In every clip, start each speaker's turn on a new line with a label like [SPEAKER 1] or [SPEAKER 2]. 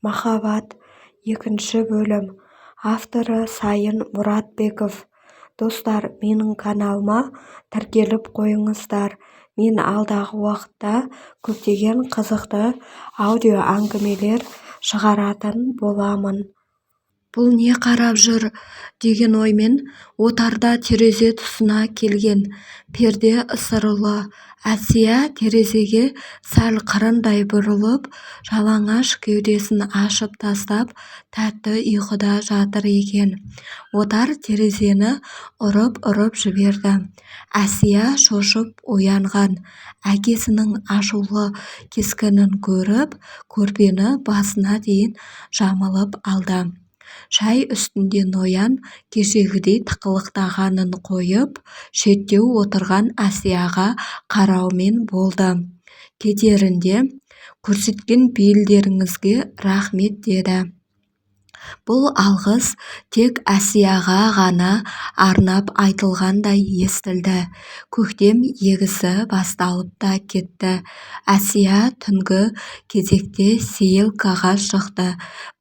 [SPEAKER 1] Махаббат. Екінші бөлім. Авторы Сайын Мұратбеков. Достар, менің каналыма тіркеліп қойыңыздар. Мен алдағы уақытта көптеген қызықты аудио әңгімелер шығаратын боламын. Бұл не қарап жүр деген оймен отарда терезе тұсына келген. Перде ысырылы. Әсия терезеге сәл қырындай бұрылып, жалаңаш кеудесін ашып тастап, тәтті ұйқыда жатыр екен. Отар терезені ұрып жіберді. Әсия шошып оянған. Әкесінің ашулы кескінін көріп, көрпені басына дейін жамылып алды. Шай үстінде Ноян кешегідей тықылықтағанын қойып, шеттеу отырған Әсияға қараумен болды. Кетерінде, көрсеткен пейілдеріңізге рахмет деді. Бұл алғыс тек Әсияға ғана арнап айтылғандай естілді. Көктем егісі басталып та кетті. Әсия түнгі кезекте сейілкаға шықты.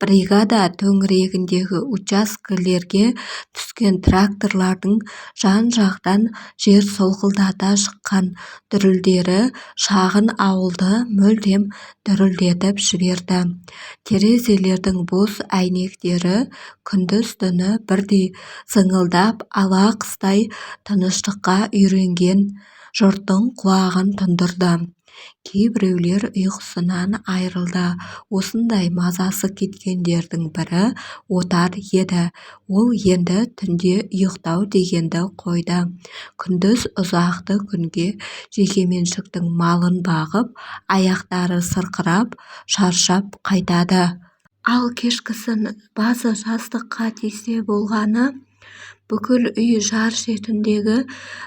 [SPEAKER 1] Бригада төңірегіндегі учаскелерге түскен тракторлардың жан-жақтан жер солқылдата шыққан дүрілдері шағын ауылды мүлдем дүрілдетіп жіберді. Терезелердің бос әйнектері күндіз-түні бірдей зыңылдап, ала-қыстай тыныштыққа үйренген жұрттың құлағын тұндырды. Кейбіреулер ұйқысынан айрылды. Осындай мазасы кеткендердің бірі Отар еді. Ол енді түнде ұйықтау дегенді қойды. Күндіз ұзақты күнге жекеменшіктің малын бағып, аяқтары сырқырап, шаршап қайтады. Ал кешкісін басы жастыққа тисе болғаны, бүкіл үй жар шетіндегі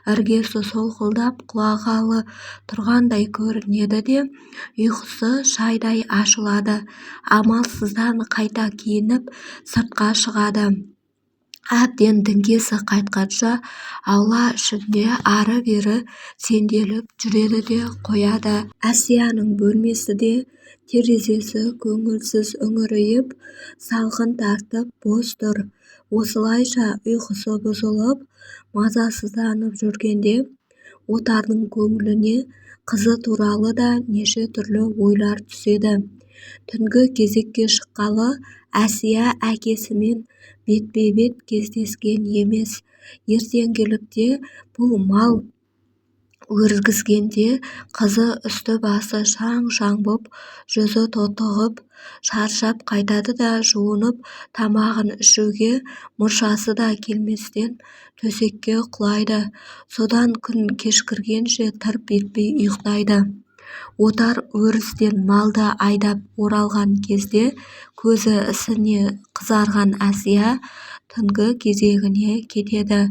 [SPEAKER 1] іргесі солқылдап құлағалы тұрғандай көрінеді де, ұйқысы шайдай ашылады. Амалсыздан қайта киініп сыртқа шығады. Әбден діңгесі қайтқанша аула ішінде ары-бері сенделіп жүреді де қояды. Әсияның бөлмесі де терезесі көңілсіз үңірейіп, салқын тартып бос тұр. Осылайша ұйқысы бұзылып, мазасызданып жүргенде, Отардың көңіліне қызы туралы да неше түрлі ойлар түседі. Түнгі кезекке шыққалы Әсия әкесімен бетпе-бет кездескен емес. Ертеңгілікте бұл мал өргізгенде қызы үсті-басы шаң-шаң боп, жүзі тотығып, шаршап қайтады да жуынып, тамағын ішуге мұршасы да келместен төсекке құлайды. Содан күн кешкіргенше тырп етпей ұйықтайды. Отар өрістен малды айдап оралған кезде көзі ісіне қызарған Әсия түнгі кезегіне кетеді.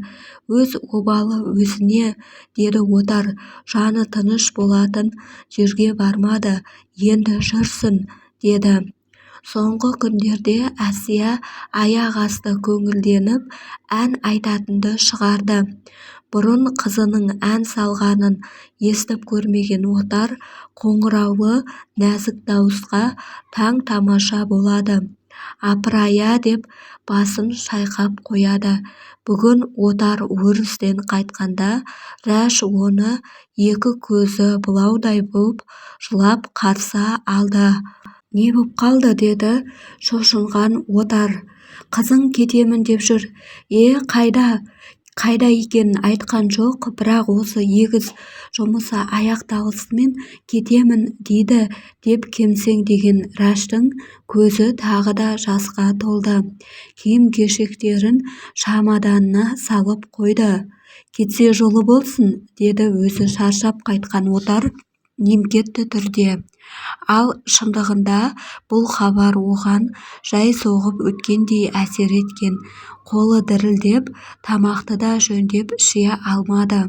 [SPEAKER 1] Өз обалы өзіне, деді Отар, жаны тыныш болатын жерге бармады, енді жүрсін, деді. Соңғы күндерде Әсия аяқ асты көңілденіп, ән айтатынды шығарды. Бұрын қызының ән салғанын естіп көрмеген Отар қоңыраулы нәзік дауысқа таң-тамаша болады. Апыр-ай деп басын шайқап қояды. Бүгін Отар өрістен қайтқанда Рәш оны екі көзі бұлаудай болып жылап қарсы алды. Не боп қалды, деді шошынған Отар. Қызың кетемін деп жүр. Қайда екенін айтқан жоқ, бірақ осы егіс жұмысы аяқталысымен кетемін дейді деп кемсеңдеген Рәштің көзі тағы да жасқа толды. Киім-кешектерін шамаданына салып қойды. Кетсе жолы болсын, деді өзі шаршап қайтқан Отар немкетті түрде. Ал шындығында бұл хабар оған жай соғып өткендей әсер еткен. Қолы дірілдеп, тамақты да жөндеп іше алмады.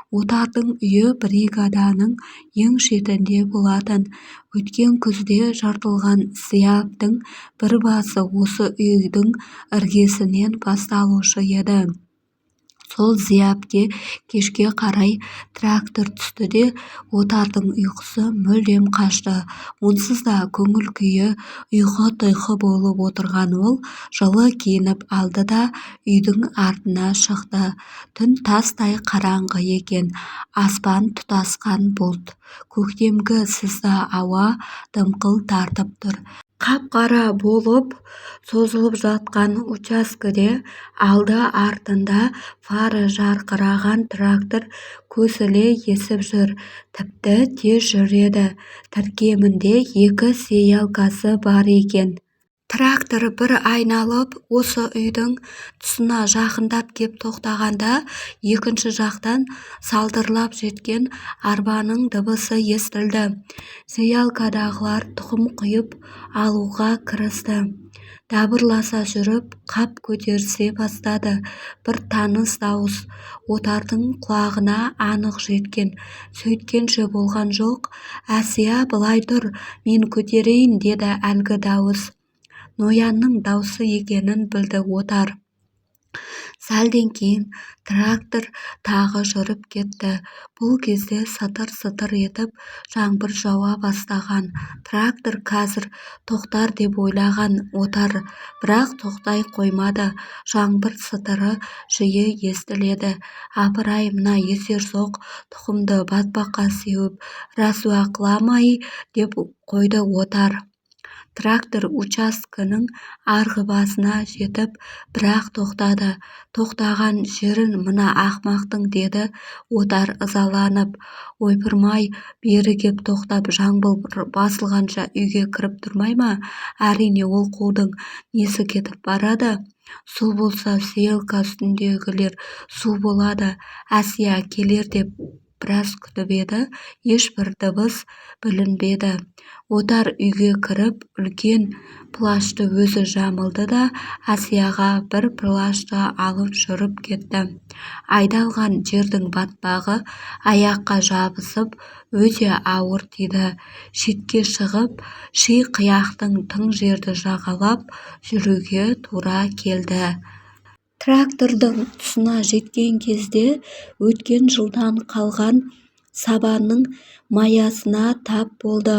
[SPEAKER 1] Отардың үйі бригаданың ең шетінде болатын. Өткен күзде жыртылған зияптың бір басы осы үйдің іргесінен басталушы еді. сол зиябке кешке қарай трактор түсті де отардың ұйқысы мүлдем қашты. онсыз да көңіл-күйі ұйқы-тұйқы болып отырған ол жылы киініп алды да үйдің артына шықты. түн тастай қараңғы екен, аспан тұтасқан бұлт, көктемгі сызды ауа дымқыл тартып тұр. Қап-қара болып созылып жатқан учаскеде алды-артында фары жарқыраған трактор көсіле есіп жүр. Тіпті тез жүреді. тіркемінде 2 сеялкасы бар екен. Трактор бір айналып осы үйдің тұсына жақындап кеп тоқтағанда екінші жақтан салдырлап жеткен арбаның дыбысы естілді. Сеялкадағылар тұқым құйып алуға кірісті. Дабырласа жүріп қап көтерісе бастады. бір таныс дауыс отардың құлағына анық жеткен. Сөйткенше болған жоқ. «Әсия, былай тұр, мен көтерейін», деді әлгі дауыс. Ноянның даусы екенін білді отар. Сәлден кейін трактор тағы жүріп кетті. Бұл кезде сытыр-сытыр етіп жаңбыр жауа бастаған. Трактор қазір тоқтар деп ойлаған отар, бірақ тоқтай қоймады. Жаңбыр сытыры жиі естіледі. «Апыр-ай, мына есерсоқ тұқымды батпаққа сеуіп рәсуа қыла ма-ай?» деп қойды отар. Трактор учаскенің арғы басына жетіп бірақ тоқтады. «Тоқтаған жерін мына ақмақтың», деді отар ызаланып. «Ойпырмай, бері кеп тоқтап жаңбыр басылғанша үйге кіріп тұрмай ма? Әрине, ол қудың несі кетіп барады. Су болса, сеялка үстіндегілер су болады». Әсия келер деп біраз күтіп еді, ешбір дыбыс білінбеді. Отар үйге кіріп үлкен плашты өзі жамылды да Әсияға бір плашты алып жүріп кетті. Айдалған жердің батпағы аяққа жабысып өте ауыр тиді. Шетке шығып ши-қияқтың тың жерді жағалап жүруге тура келді. Трактордың тұсына жеткен кезде өткен жылдан қалған сабанның маясына тап болды.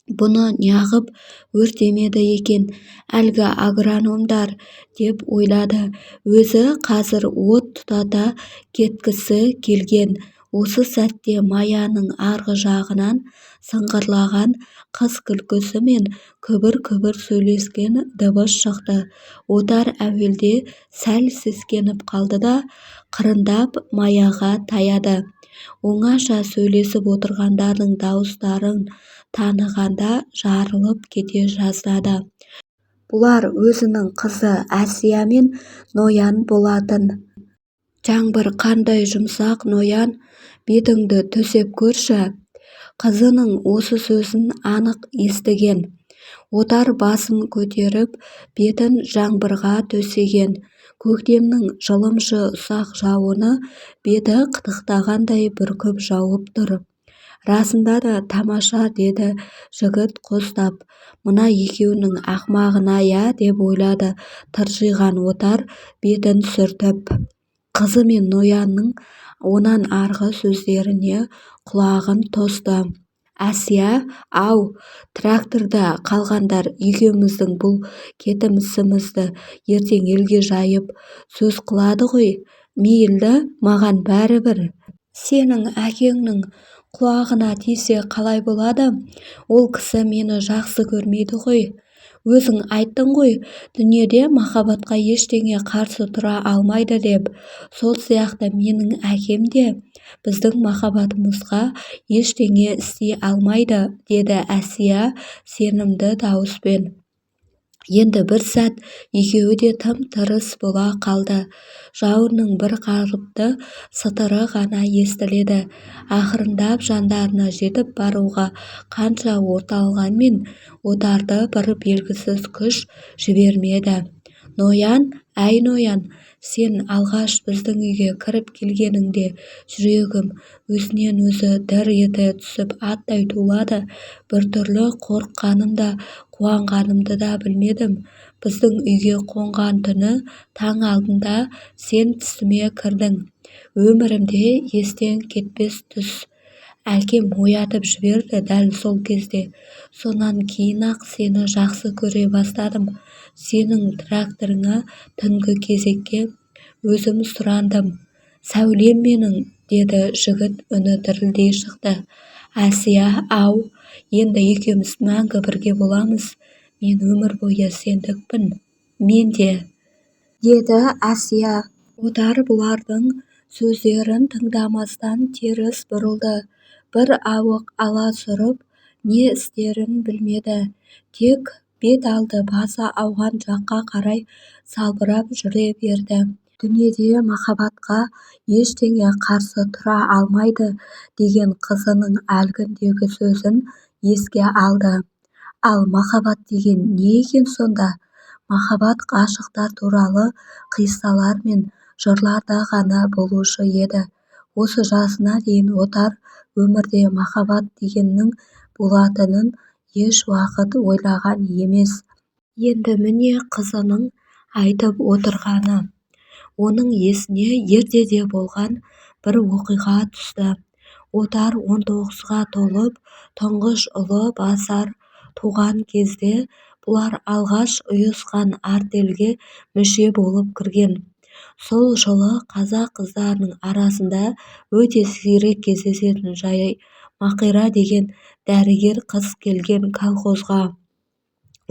[SPEAKER 1] Бұны неғып өртемеді екен әлгі агрономдар деп ойлады. Өзі қазір от тұтата кеткісі келген. Осы сәтте маяның арғы жағынан сыңғырлаған қыз күлкісі мен күбір-күбір сөйлескен дыбыс шықты. Отар әуелде сәл сескеніп қалды да қырындап маяға таяды. Оңаша сөйлесіп отырғандардың дауыстарын танығанда жарылып кете жаздады. Бұлар өзінің қызы Әсия мен Ноян болатын. «Жаңбыр қандай жұмсақ, Ноян, бетіңді төсеп көрші». Қызының осы сөзін анық естіген. Отар басын көтеріп бетін жаңбырға төсеген. Көктемнің жылымшы ұсақ жауыны беті қытықтағандай бүркіп жауып тұр. «Расында да тамаша», деді жігіт қостап. «Мына екеуінің ақмағына-я», деп ойлады тыржиған отар бетін сүртіп. Қызы мен Ноянның онан арғы сөздеріне құлағын тосты. «Әсия, ау, тракторда қалғандар екеуміздің бұл кетімісімізді ертең елге жайып сөз қылады ғой. Мейлі, маған бәрібір. Сенің әкеңнің құлағына тисе қалай болады? Ол кісі мені жақсы көрмейді ғой. Өзің айттың ғой, дүниеде махаббатқа ештеңе қарсы тұра алмайды деп. Сол сияқты менің әкем де біздің махаббатымызға ештеңе істей алмайды», деді Әсия сенімді дауыспен. Енді бір сәт екеуі де тым-тырыс бола қалды. Жауынның бір қалыпты сытыры ғана естіледі. Ақырындап жандарына жетіп баруға қанша орталғанмен отарды бір белгісіз күш жібермеді. «Ноян, әй ноян, сен алғаш біздің үйге кіріп келгеніңде жүрегім өзінен-өзі дір ете түсіп аттай тулады. біртүрлі қорыққаным да қуанғанымды да білмедім. біздің үйге қонған түні таң алдында сен түсіме кірдің. өмірімде естен кетпес түс. әкем оятып жіберді дәл сол кезде. сонан кейін-ақ сені жақсы көре бастадым. сенің тракторыңа түнгі кезекке өзім сұрандым. сәулем менің, деді жігіт үні дірілдей шықты. әсия-ау, енді екеуміз мәңгі бірге боламыз. мен өмір бойы сендікпін. мен де, деді әсия. отар бұлардың сөздерін тыңдамастан теріс бұрылды. бір ауық аласұрып не істерін білмеді. тек бет алды басы ауған жаққа қарай салбырап жүре берді. дүниеде махаббатқа ештеңе қарсы тұра алмайды деген қызының әлгіндегі сөзін еске алды. ал махаббат деген не екен сонда? махаббат ғашықтар туралы қиссалар мен жырларда ғана болушы еді. осы жасына дейін отар өмірде махаббат дегеннің болатынын еш уақыт ойлаған емес. енді міне қызының айтып отырғаны. оның есіне ертеде болған бір оқиға түсті. отар 19-ға толып тұңғыш ұлы басар туған кезде бұлар алғаш ұйысқан артельге мүше болып кірген. сол жылы қазақ қыздарының арасында өте сирек кездесетін жай мақира деген дәрігер қыз келген колхозға.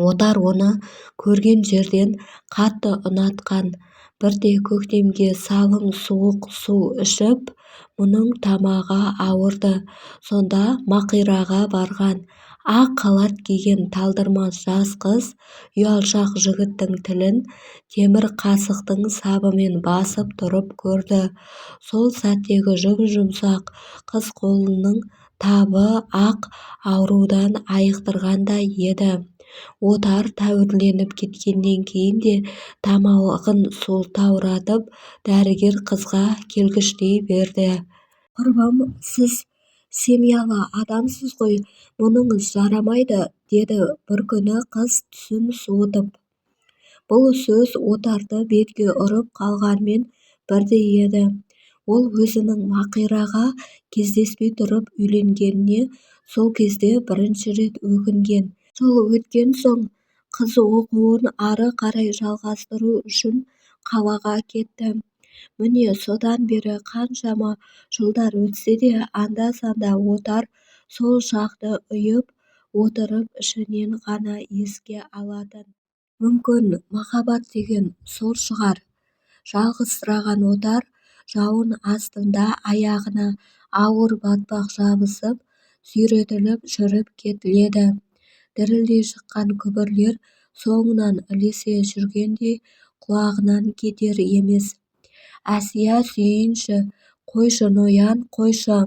[SPEAKER 1] отар оны көрген жерден қатты ұнатқан. бірде көктемге салым суық су ішіп мұның тамағы ауырды. сонда мақираға барған. ақ халат киген талдырмаш жас қыз ұялшақ жігіттің тілін темір қасықтың сабымен басып тұрып көрді. сол сәттегі жұп-жұмсақ қыз қолының табы ақ аурудан айықтырғандай еді. отар тәуірленіп кеткеннен кейін де тамағын сылтауратып дәрігер қызға келгіштей берді. құрбым, сіз семьялы адамсыз ғой, мұныңыз жарамайды, деді бір күні қыз түсін суытып. бұл сөз отарды бетке ұрып қалғанмен бірдей еді. ол өзінің мақираға кездеспей тұрып үйленгеніне сол кезде бірінші рет өкінген. жыл өткен соң қыз оқуын ары қарай жалғастыру үшін қалаға кетті. міне содан бері қаншама жылдар өтсе де анда-санда отар сол шақты ұйып отырып ішінен ғана еске алатын. мүмкін махаббат деген сол шығар. жалғызсыраған отар жауын астында аяғына ауыр батпақ жабысып сүйретіліп жүріп кетіледі. дірілдей шыққан күбірлер соңынан ілесе жүргендей құлағынан кетер емес. әсия сүйейінші, қойшы ноян, қойшы.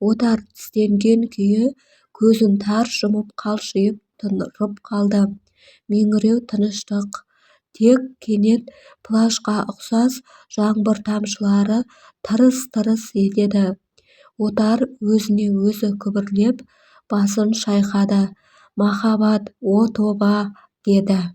[SPEAKER 1] отар тістенген күйі көзін тарс жұмып қалшиып тұрып қалды. меңіреу тыныштық. тек кенет плашқа ұқсас жаңбыр тамшылары тырыс-тырыс етеді. отар өзіне өзі күбірлеп басын шайқады. махаббат, о тоба, деді.